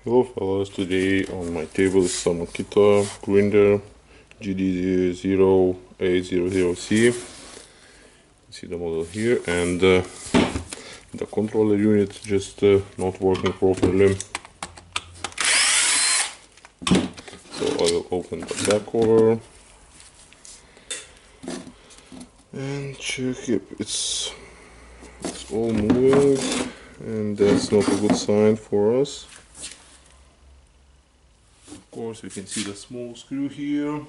Hello fellas, today on my table is some Makita grinder GD0800C. See the model here, and the controller unit just not working properly. So I will open the back cover and check if it's all moving, and that's not a good sign for us. Of course, we can see the small screw here.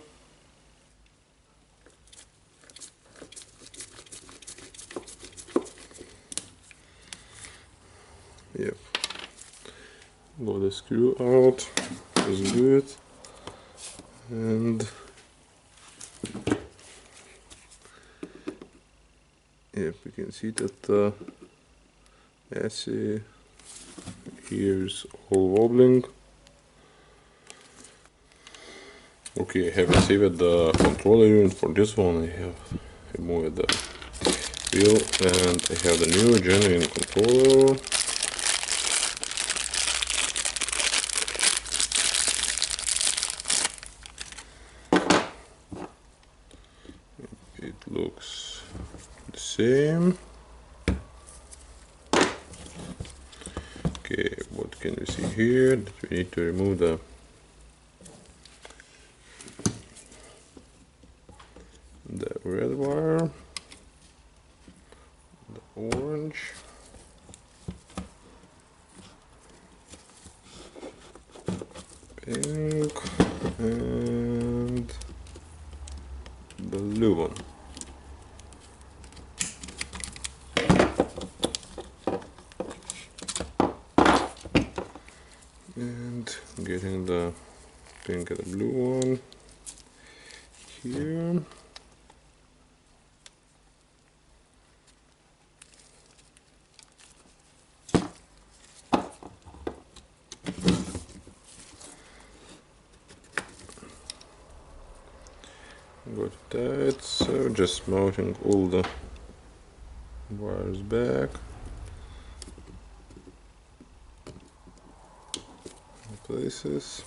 Yep, got the screw out, that's good. And yep, we can see that the AC here is all wobbling. Okay, I have received the controller unit for this one. I have removed the wheel, and I have the new genuine controller. It looks the same. Okay, what can we see here? That we need to remove the red wire, the orange, pink, and the blue one. And getting the pink and the blue one here. Got that, so just mounting all the wires back. Places.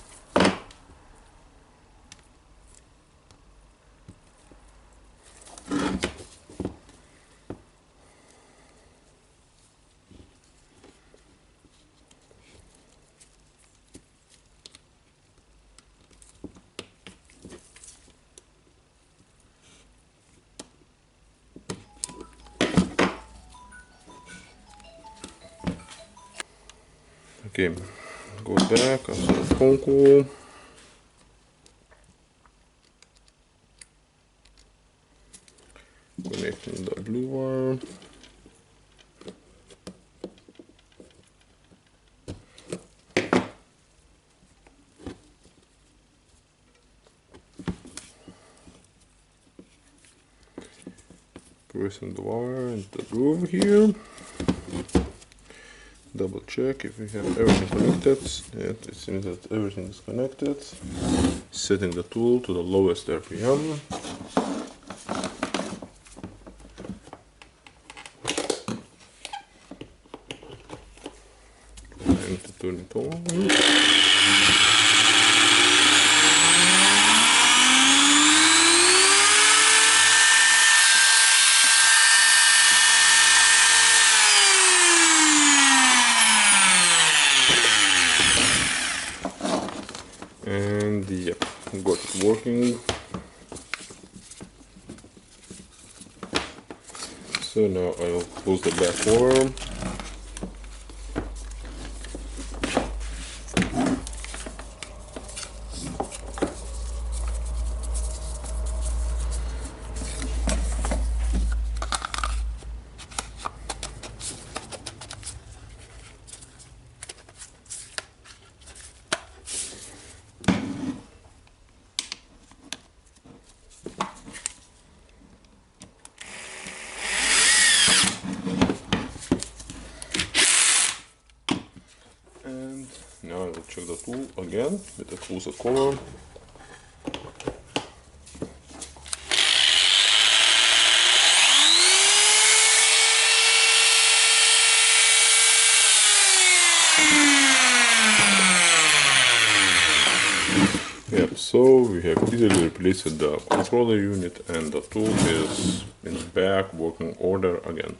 Okay, go back after the phone call. Connecting the blue wire. Pressing the wire into the groove here. Double check if we have everything connected. Yes, it seems that everything is connected. Setting the tool to the lowest RPM. And to turn it on. And yeah, got it working. So now I'll close the back cover. Now I will check the tool again with a closer cover. So we have easily replaced the controller unit, and the tool is in the back working order again.